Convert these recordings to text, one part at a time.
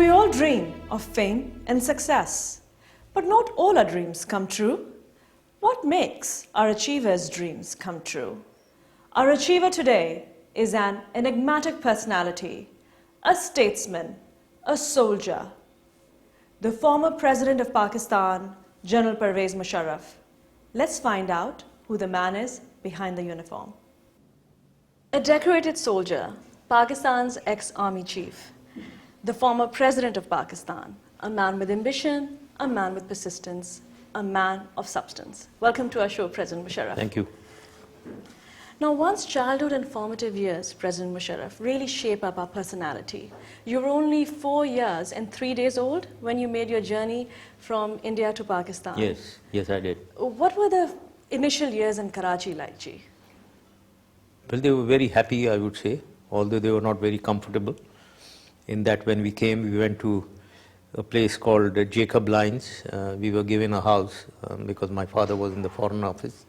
We all dream of fame and success, but not all our dreams come true. What makes our achievers' dreams come true? Our achiever today is an enigmatic personality, a statesman, a soldier, the former President of Pakistan, General Parvez Mushrraf. Let's find out who the man is behind the uniform. A decorated soldier, Pakistan's ex-army chief, the former President of Pakistan, a man with ambition, a man with persistence, a man of substance. Welcome to our show, President Mushrraf. Thank you. Now, one's childhood and formative years, President Mushrraf, really shape up our personality. You were only 4 years and 3 days old when you made your journey from India to Pakistan. Yes, I did. What were the initial years in Karachi like, Ji? Well, they were very happy, I would say, although they were not very comfortable. In that when we came, we went to a place called Jacob Lines. We were given a house because my father was in the Foreign Office.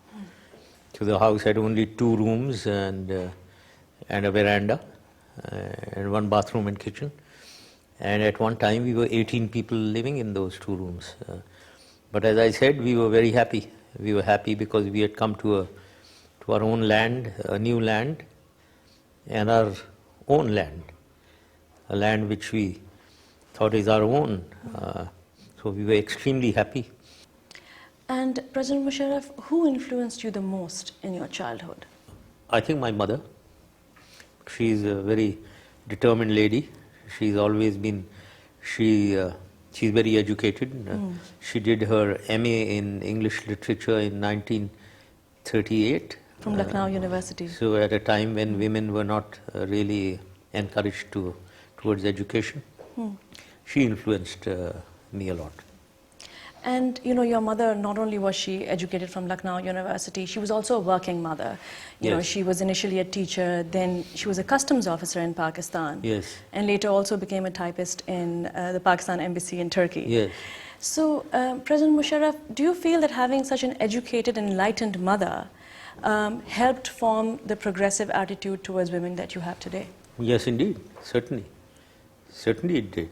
So the house had only 2 rooms and a veranda and 1 bathroom and kitchen. And at one time we were 18 people living in those 2 rooms. But as I said, we were very happy. We were happy because we had come to our own land, a new land, and our own land, a land which we thought is our own. So we were extremely happy. And President Mushrraf, who influenced you the most in your childhood? I think my mother. She's a very determined lady. She's always been, she's very educated. She did her MA in English literature in 1938. From Lucknow University. So at a time when women were not really encouraged towards education, she influenced me a lot. And you know, your mother, not only was she educated from Lucknow University, she was also a working mother. You know, she was initially a teacher, then she was a customs officer in Pakistan. Yes. And later also became a typist in the Pakistan embassy in Turkey. Yes. So, President Mushrraf, do you feel that having such an educated, enlightened mother helped form the progressive attitude towards women that you have today? Yes, indeed. Certainly. Certainly it did.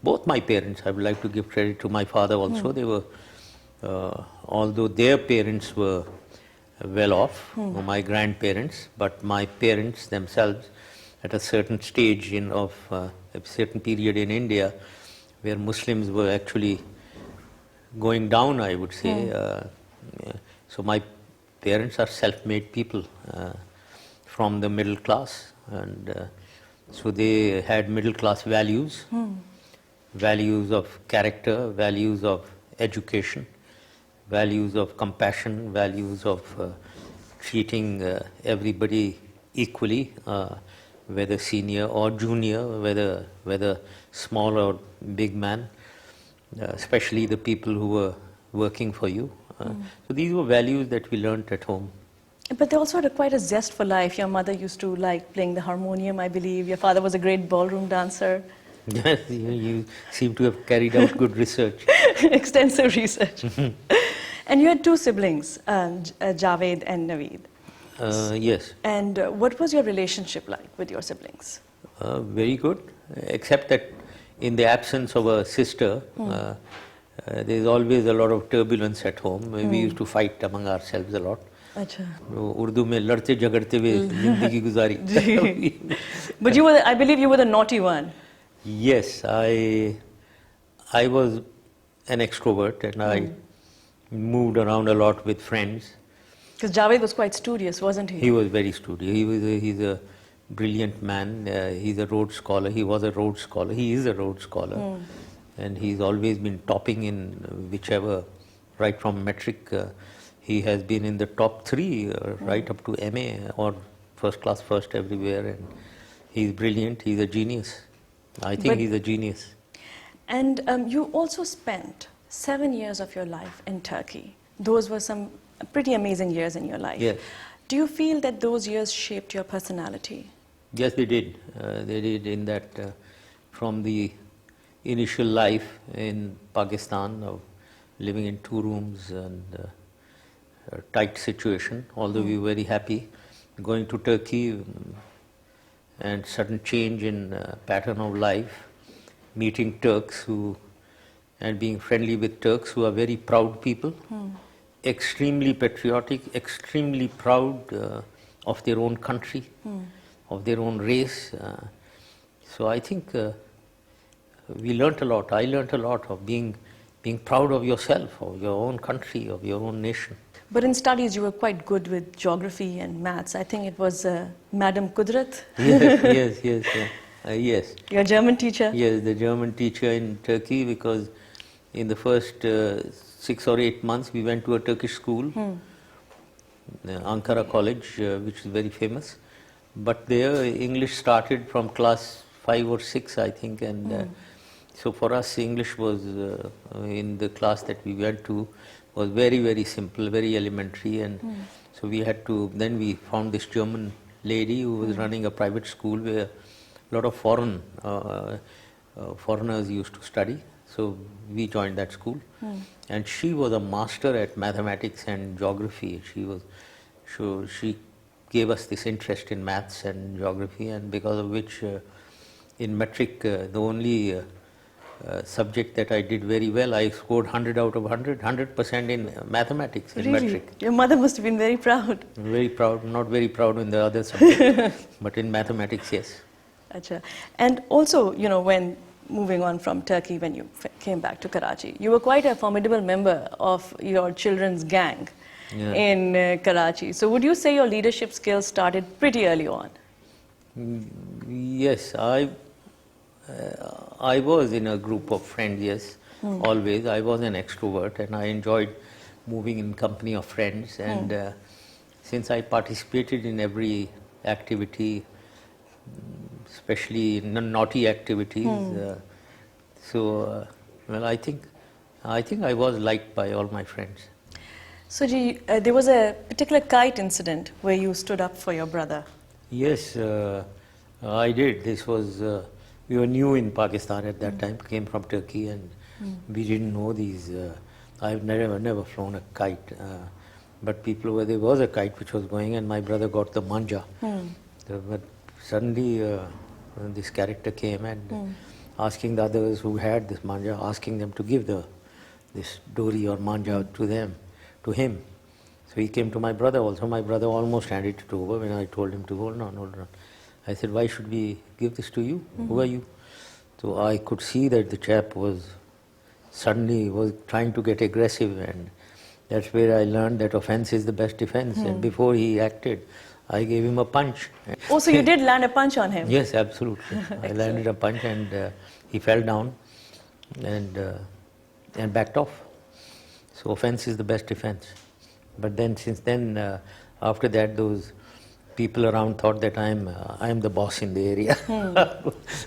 Both my parents, I would like to give credit to my father also. They were, although their parents were well off, my grandparents, but my parents themselves, at a certain stage of a certain period in India, where Muslims were actually going down, I would say. So my parents are self-made people from the middle class, and so they had middle class values. Values of character, values of education, values of compassion, values of treating everybody equally, whether senior or junior, whether small or big man, especially the people who were working for you. So these were values that we learnt at home. But they also had quite a zest for life. Your mother used to like playing the harmonium, I believe. Your father was a great ballroom dancer. Yes, you seem to have carried out good research. Extensive research. And you had 2 siblings, Javed and Naveed. Yes. And what was your relationship like with your siblings? Very good, except that in the absence of a sister, there's always a lot of turbulence at home. We used to fight among ourselves a lot. Achha. Urdu mein ladte jhagdte hue zindagi guzari. But you were, I believe you were the naughty one. Yes, I was an extrovert and I moved around a lot with friends. Because Javed was quite studious, wasn't he? He was very studious. He's a brilliant man. He's a Rhodes Scholar. He was a Rhodes Scholar. He is a Rhodes Scholar. And he's always been topping in whichever, right from metric. He has been in the top 3, right up to MA or first class first everywhere. And he's brilliant. He's a genius. I think he's a genius. And you also spent 7 years of your life in Turkey. Those were some pretty amazing years in your life. Yes. Do you feel that those years shaped your personality? Yes, they did. They did in that from the initial life in Pakistan of living in 2 rooms and a tight situation, although we were very happy. Going to Turkey and sudden change in pattern of life, meeting Turks and being friendly with Turks who are very proud people, extremely patriotic, extremely proud of their own country, of their own race. So I think we learnt a lot. I learnt a lot of being proud of yourself, of your own country, of your own nation. But in studies, you were quite good with geography and maths. I think it was Madam Kudrat. Yes. Your German teacher? Yes, the German teacher in Turkey, because in the first 6 or 8 months we went to a Turkish school, Ankara College, which is very famous. But there English started from class 5 or 6, I think, and so for us English was, in the class that we went to, was very, very simple, very elementary, and so we had to, then we found this German lady who was running a private school where a lot of foreigners used to study. So we joined that school, and she was a master at mathematics and geography. She gave us this interest in maths and geography, and because of which in metric, the only subject that I did very well, I scored 100 out of 100, 100% in mathematics, in metric. Your mother must have been very proud. Very proud, not very proud in the other subjects, but in mathematics, yes. Achha. And also, you know, when moving on from Turkey, when you came back to Karachi, you were quite a formidable member of your children's gang in Karachi. So would you say your leadership skills started pretty early on? Yes, I was in a group of friends, yes, always. I was an extrovert and I enjoyed moving in company of friends, and since I participated in every activity, especially naughty activities, well, I think I was liked by all my friends. So there was a particular kite incident where you stood up for your brother. Yes, I did. This was, we were new in Pakistan at that time, came from Turkey, and we didn't know these. I've never flown a kite, but there was a kite which was going, and my brother got the manja. But suddenly this character came and asking the others who had this manja, asking them to give this dori or manja to him. So he came to my brother also. My brother almost handed it over when I told him to hold on. I said, why should we give this to you? Who are you? So I could see that the chap was trying to get aggressive, and that's where I learned that offense is the best defense. And before he acted, I gave him a punch. Oh, so you did land a punch on him? Yes, absolutely. I landed a punch, and he fell down and backed off. So offense is the best defense. But then, since then, after that, those people around thought that I am the boss in the area.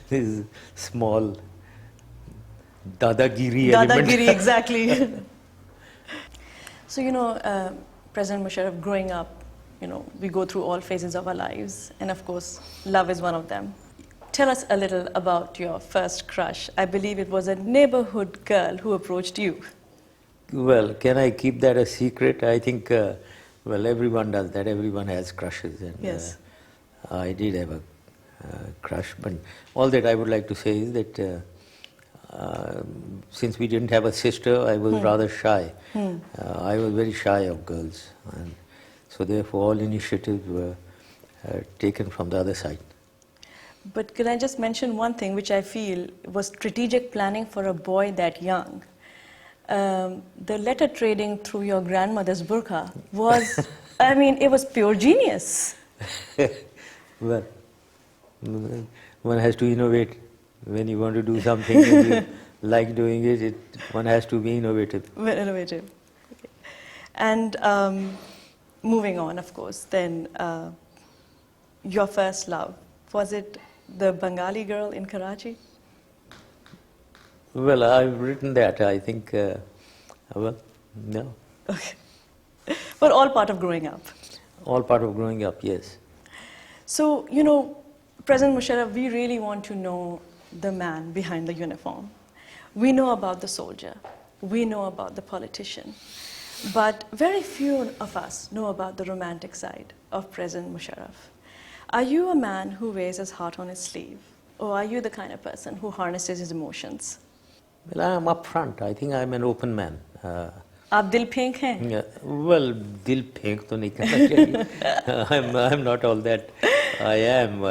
This small dadagiri element. Dadagiri, exactly. So, you know, President Mushrraf, growing up, you know, we go through all phases of our lives, and of course, love is one of them. Tell us a little about your first crush. I believe it was a neighborhood girl who approached you. Well, can I keep that a secret? I think, well, everyone does that. Everyone has crushes. And, yes. I did have a crush, but all that I would like to say is that since we didn't have a sister, I was rather shy. I was very shy of girls, and so therefore all initiatives were taken from the other side. But can I just mention one thing which I feel was strategic planning for a boy that young? The letter trading through your grandmother's burqa was, I mean, it was pure genius. Well, one has to innovate. When you want to do something and you like doing it, one has to be innovative. Innovative. Okay. And moving on, of course, then your first love, was it the Bengali girl in Karachi? Well, I've written that. I think, well, no. Okay. But all part of growing up? All part of growing up, yes. So, you know, President Mushrraf, we really want to know the man behind the uniform. We know about the soldier. We know about the politician. But very few of us know about the romantic side of President Mushrraf. Are you a man who wears his heart on his sleeve? Or are you the kind of person who harnesses his emotions? Well, I am upfront. I think I am an open man. आप दिल फेंक हैं? Yeah, well, dil phenk to nahi karna chahiye. I'm not all that. I am.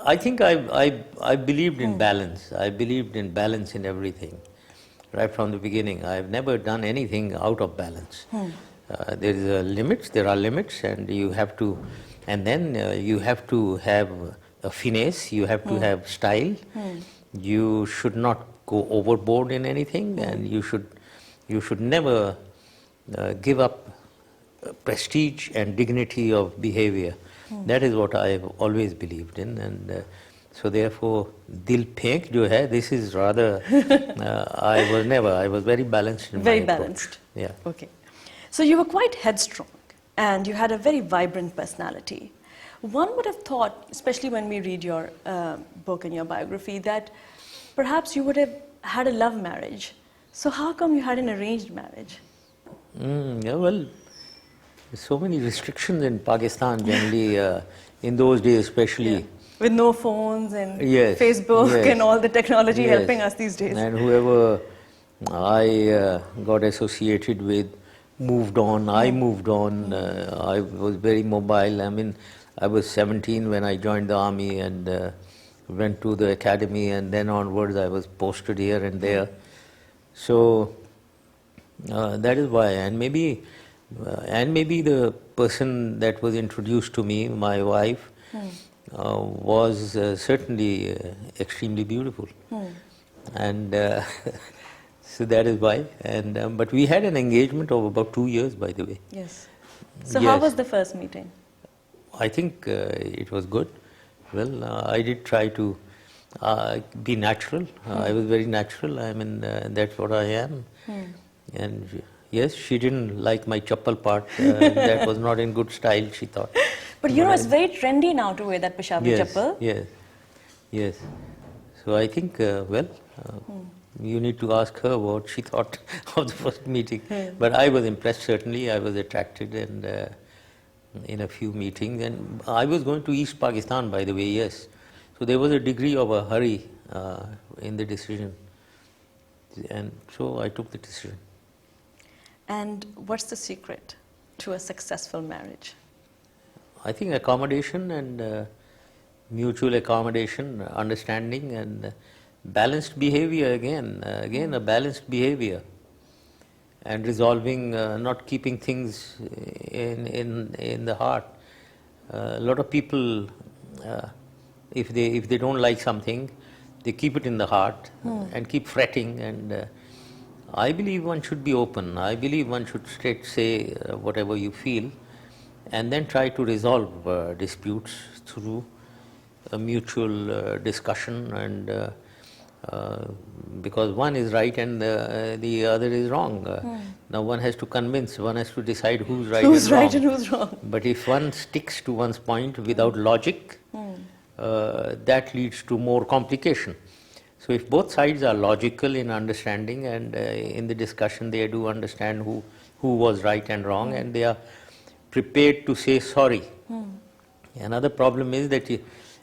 I think I believed in balance. I believed in balance in everything, right from the beginning. I've never done anything out of balance. There is a limits. There are limits, and you have to, and then you have to have a finesse. You have to have style. You should not go overboard in anything, and you should never give up prestige and dignity of behavior. That is what I have always believed in, and so therefore, dil phenk jo hai, this is rather, I was very balanced in Very my approach. balanced. Yeah. Okay. So you were quite headstrong and you had a very vibrant personality. One would have thought, especially when we read your book and your biography, that perhaps you would have had a love marriage. So how come you had an arranged marriage? Yeah, well, so many restrictions in Pakistan generally, in those days especially. Yeah. With no phones and Yes, Facebook yes, and all the technology yes. helping us these days. And whoever I got associated with moved on, I moved on, I was very mobile. I mean, I was 17 when I joined the army and went to the academy, and then onwards I was posted here and there. So that is why, and maybe the person that was introduced to me, my wife, was certainly extremely beautiful, and so that is why. And but we had an engagement of about 2 years, by the way. Yes. So how Yes. was the first meeting? I think it was good. Well, I did try to be natural. I was very natural. I mean, that's what I am. And yes, she didn't like my chappal part. That was not in good style, she thought. But you know, it's very trendy now to wear that Peshawari Yes, chappal. yes, yes. So I think, you need to ask her what she thought of the first meeting. But I was impressed, certainly. I was attracted, and in a few meetings. And I was going to East Pakistan, by the way, yes. So there was a degree of a hurry in the decision. And so I took the decision. And what's the secret to a successful marriage? I think accommodation and mutual accommodation, understanding, and balanced behavior again. Again, a balanced behavior. And resolving, not keeping things in the heart. A lot of people, if they don't like something, they keep it in the heart and keep fretting. And I believe one should be open. I believe one should straight say whatever you feel, and then try to resolve disputes through a mutual discussion, and because one is right and the other is wrong. Now one has to convince, one has to decide who's right Who's and wrong. right and who's wrong? But if one sticks to one's point without logic, that leads to more complication. So if both sides are logical in understanding, and in the discussion they do understand who was right and wrong, and they are prepared to say sorry. Another problem is that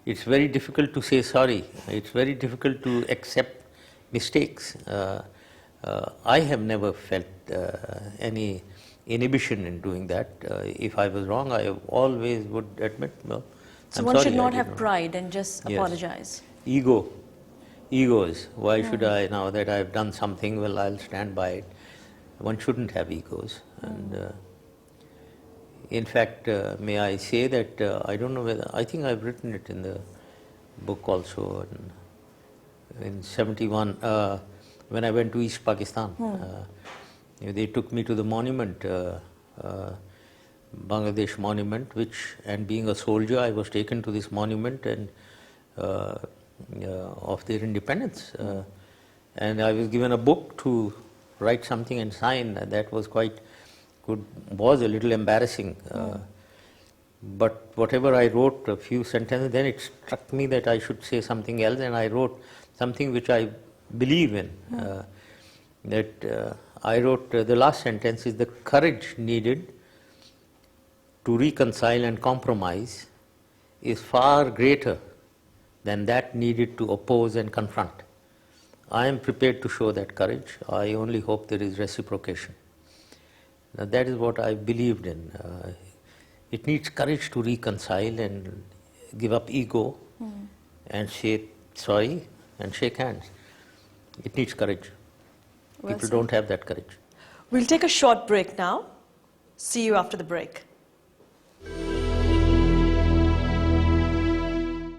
it's very difficult to say sorry. It's very difficult to accept mistakes. I have never felt any inhibition in doing that. If I was wrong, I always would admit, well, So I'm one sorry, should I not did have wrong. pride and just Yes. apologize. Egos. Why should I, now that I've done something, well, I'll stand by it. One shouldn't have egos. And in fact, may I say that, I don't know whether, I think I've written it in the book also, in 71, when I went to East Pakistan. They took me to the monument, Bangladesh monument, and being a soldier, I was taken to this monument and of their independence. And I was given a book to write something and sign. That was quite good, was a little embarrassing. But whatever I wrote, a few sentences, then it struck me that I should say something else, and I wrote something which I believe in. I wrote, the last sentence is, the courage needed to reconcile and compromise is far greater than that needed to oppose and confront. I am prepared to show that courage. I only hope there is reciprocation. Now, that is what I believed in. It needs courage to reconcile and give up ego and say sorry and shake hands. It needs courage. Well People said. don't have that courage. We'll take a short break now. See you after the break.